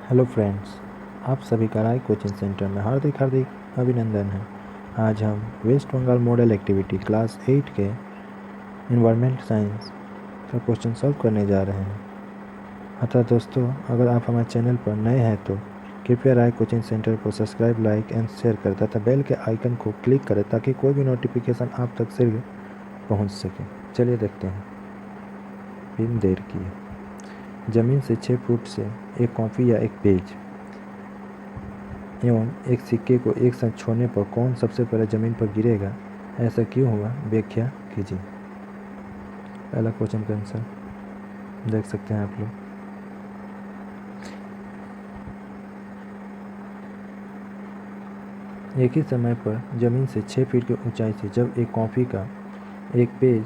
Hello friends, आप सभी का राय कोचिंग सेंटर में हार्दिक हार्दिक अभिनंदन है। आज हम West Bengal model activity class 8 के इन्वायरमेंट साइंस का क्वेश्चन सॉल्व करने जा रहे हैं। अतः दोस्तों, अगर आप हमारे चैनल पर नए हैं तो कृपया राय कोचिंग सेंटर को सब्सक्राइब, लाइक एंड शेयर करें तथा बेल के आइकन को क्लिक करें ताकि कोई भी नोटिफिकेशन आप तक शीघ्र पहुँच सके। चलिए देखते हैं, बिन देर किए। ज़मीन से 6 फुट से एक कॉपी या एक पेज एवं एक सिक्के को एक साथ छोड़ने पर कौन सबसे पहले ज़मीन पर गिरेगा, ऐसा क्यों हुआ, व्याख्या कीजिए। पहला क्वेश्चन का आंसर देख सकते हैं आप लोग। एक ही समय पर ज़मीन से 6 फीट की ऊंचाई से जब एक कॉपी का एक पेज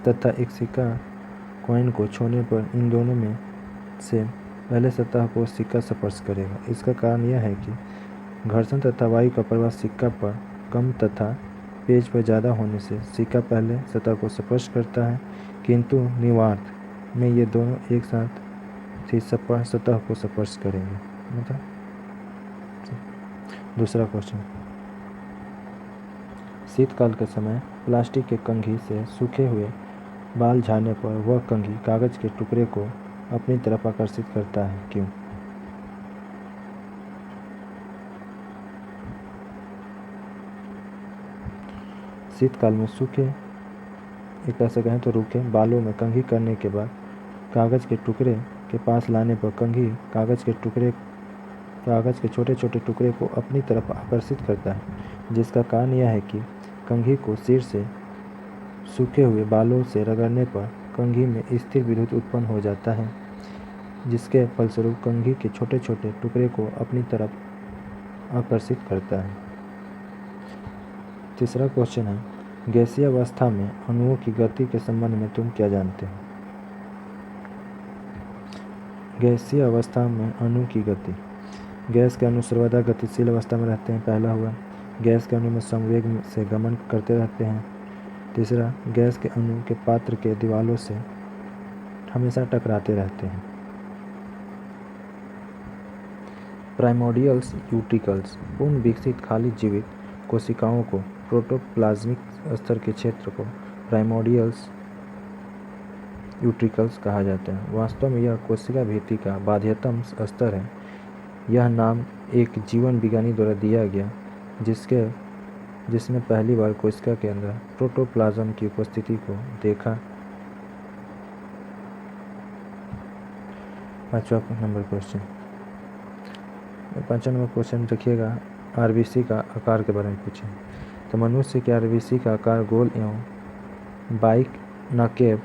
तथा एक सिक्का कॉइन को छोड़ने पर इन दोनों में से पहले सतह को सिक्का स्पर्श करेगा। इसका कारण यह है कि घर्षण तथा वायु का प्रवाह सिक्का पर कम तथा पेज पर ज़्यादा होने से सिक्का पहले सतह को स्पर्श करता है, किंतु निवार्थ में ये दोनों एक साथ ही सतह को स्पर्श करेंगे। मतलब दूसरा क्वेश्चन, शीतकाल के समय प्लास्टिक के कंघी से सूखे हुए बाल झाड़ने पर वह कंघी कागज के टुकड़े को अपनी तरफ आकर्षित करता है, क्यों? शीतकाल में सूखे, एक तरह से कहें तो रूखे बालों में कंघी करने के बाद कागज के टुकड़े के पास लाने पर कंघी कागज के छोटे छोटे टुकड़े को अपनी तरफ आकर्षित करता है, जिसका कारण यह है कि कंघी को सिर से सूखे हुए बालों से रगड़ने पर कंघी में स्थिर विद्युत उत्पन्न हो जाता है, जिसके फलस्वरूप कंघी के छोटे छोटे टुकड़े को अपनी तरफ आकर्षित करता है। तीसरा क्वेश्चन है, गैसीय अवस्था में अणुओं की गति के संबंध में तुम क्या जानते हो? गैसीय अवस्था में अणु की गति। गैस के अणु सर्वदा गतिशील अवस्था में रहते हैं। पहला हुआ, गैस के अणु में संवेग से गमन करते रहते हैं। तीसरा, गैस के अणु के पात्र के दीवारों से हमेशा टकराते रहते हैं। प्राइमोर्डियल्स यूट्रिकल्स पूर्ण विकसित खाली जीवित कोशिकाओं को प्रोटोप्लाज्मिक स्तर के क्षेत्र को प्राइमोर्डियल्स यूट्रिकल्स कहा जाता है। वास्तव में यह कोशिका भित्ति का बाध्यतम स्तर है। यह नाम एक जीवन विज्ञानी द्वारा दिया गया जिसने पहली बार कोशिका के अंदर प्रोटोप्लाज्म की उपस्थिति को देखा। 5वां नंबर क्वेश्चन। 5वां नंबर क्वेश्चन देखिएगा, आरबीसी का आकार के बारे में पूछे। तो मनुष्य के आरबीसी का आकार गोल एवं बाइकनकेव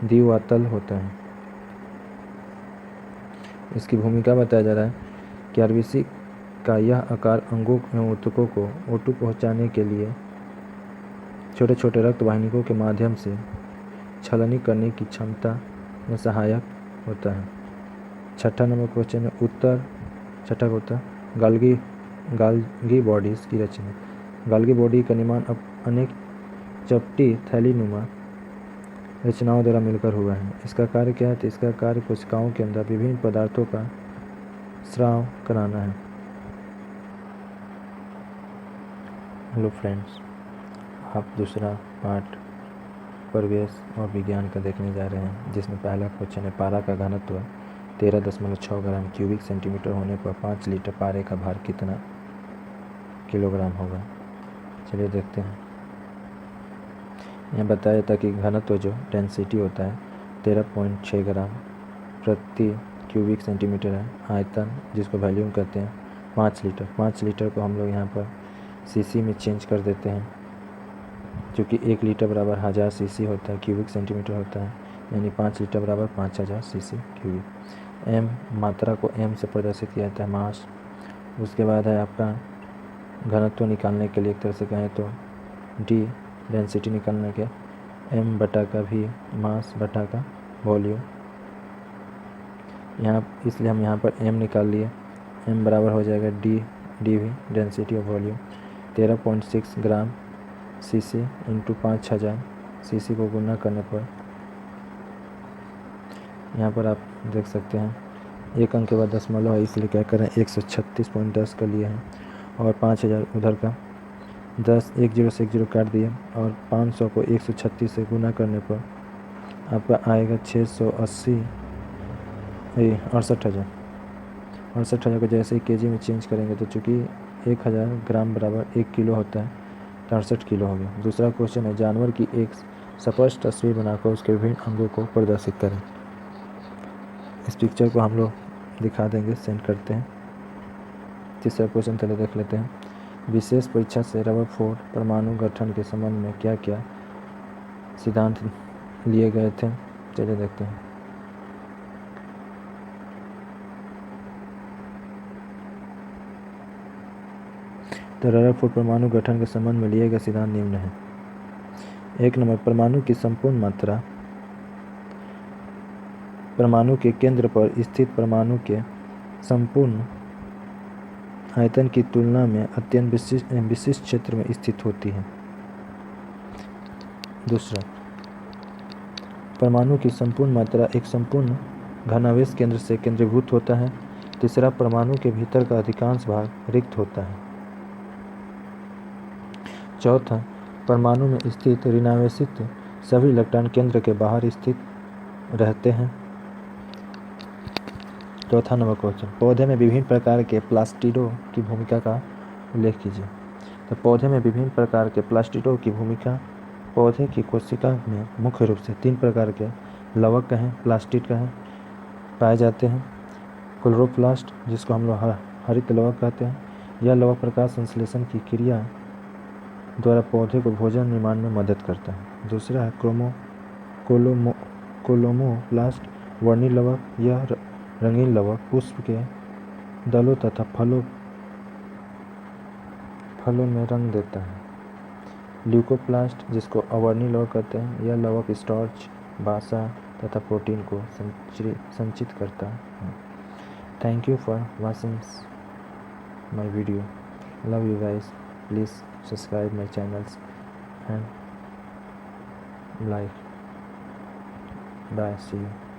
द्विवातल होता है। इसकी भूमिका बताया जा रहा है कि आरबीसी का यह आकार अंगों एवं ऊतकों को O2 पहुँचाने के लिए छोटे छोटे रक्त वाहिनियों के माध्यम से छलनी करने की क्षमता में सहायक होता है। 6वां नंबर क्वेश्चन है, छठा होता गाल्गी बॉडीज़ की रचना। गाल्गी बॉडी का निर्माण अब अनेक चपटी थैलीनुमा रचनाओं द्वारा मिलकर हुआ है। इसका कार्य क्या है? तो इसका कार्य कोशिकाओं के अंदर विभिन्न पदार्थों का स्राव कराना है। हेलो फ्रेंड्स, आप दूसरा पार्ट परिवेश और विज्ञान का देखने जा रहे हैं, जिसमें पहला क्वेश्चन है, पारा का घनत्व 13.6 ग्राम क्यूबिक सेंटीमीटर होने पर 5 लीटर पारे का भार कितना किलोग्राम होगा। चलिए देखते हैं। यह बताया था कि घनत्व जो डेंसिटी होता है 13.6 ग्राम प्रति क्यूबिक सेंटीमीटर है। आयतन जिसको वॉल्यूम कहते हैं 5 लीटर। 5 लीटर को हम लोग यहाँ पर सीसी में चेंज कर देते हैं, क्योंकि 1 लीटर बराबर 1000 सीसी होता है, क्यूबिक सेंटीमीटर होता है, यानी 5 लीटर बराबर 5000 सीसी क्यूबिक। एम मात्रा को एम से प्रदर्शित किया जाता है, मास। उसके बाद है आपका घनत्व निकालने के लिए एक तरह से कहें तो डी डेंसिटी निकालने के एम बटा का भी मास बटा का वॉल्यूम। यहाँ इसलिए हम यहाँ पर एम निकाल लिए। एम बराबर हो जाएगा डी भी density of volume 13.6 gram CC into 5000 CC को गुना करने पर यहाँ पर आप देख सकते हैं 1 अंक के बाद दशमलव है, इसलिए क्या करें 136.10 का लिए हैं और 5000 उधर का 10 एक जीरो से एक जीरो काट दिए और 500 को 136 से गुना करने पर आपका आएगा 680 68,000 को जैसे ही केजी में चेंज करेंगे तो चूँकि 1000 ग्राम बराबर 1 किलो होता है तो 68 किलो हो गया। दूसरा क्वेश्चन है जानवर की एक स्पष्ट तस्वीर बनाकर उसके विभिन्न अंगों को प्रदर्शित करें। इस पिक्चर को हम लोग दिखा देंगे, सेंड करते हैं। तीसरा क्वेश्चन चलिए देख लेते हैं। विशेष परीक्षा से रदरफोर्ड परमाणु गठन के संबंध में क्या क्या सिद्धांत लिए गए थे, चलिए देखते हैं। तो रदरफोर्ड परमाणु गठन के संबंध में लिए गए सिद्धांत निम्न हैं। 1 नंबर, परमाणु की संपूर्ण मात्रा परमाणु के केंद्र पर स्थित परमाणु के संपूर्ण आयतन की तुलना में अत्यंत विशिष्ट क्षेत्र में स्थित होती है। दूसरा, परमाणु की संपूर्ण मात्रा एक संपूर्ण घनावेश केंद्र से केंद्रीभूत होता है। तीसरा, परमाणु के भीतर का अधिकांश भाग रिक्त होता है। चौथा, परमाणु में स्थित ऋणावेशित सभी इलेक्ट्रॉन केंद्र के बाहर स्थित रहते हैं। चौथा नंबर क्वेश्चन, पौधे में विभिन्न प्रकार के प्लास्टिडों की भूमिका का उल्लेख कीजिए। तो पौधे में विभिन्न प्रकार के प्लास्टिडों की भूमिका, पौधे की कोशिका में मुख्य रूप से 3 प्रकार के लवक कहें प्लास्टिड कहें पाए जाते हैं। क्लोरोप्लास्ट, जिसको हम लोग हरित लवक कहते हैं, यह लवक प्रकाश संश्लेषण की क्रिया द्वारा पौधे को भोजन निर्माण में मदद करता है। दूसरा है कोलोमोप्लास्ट, वर्णी लवक, यह रंगीन लवक पुष्प के दलों तथा फलों में रंग देता है। ल्यूकोप्लास्ट, जिसको अवर्णी लवक कहते हैं, यह लवक स्टार्च, वसा तथा प्रोटीन को संचित करता है। Thank you for watching my video. Love you guys. Please subscribe my channels and like. Bye. See you.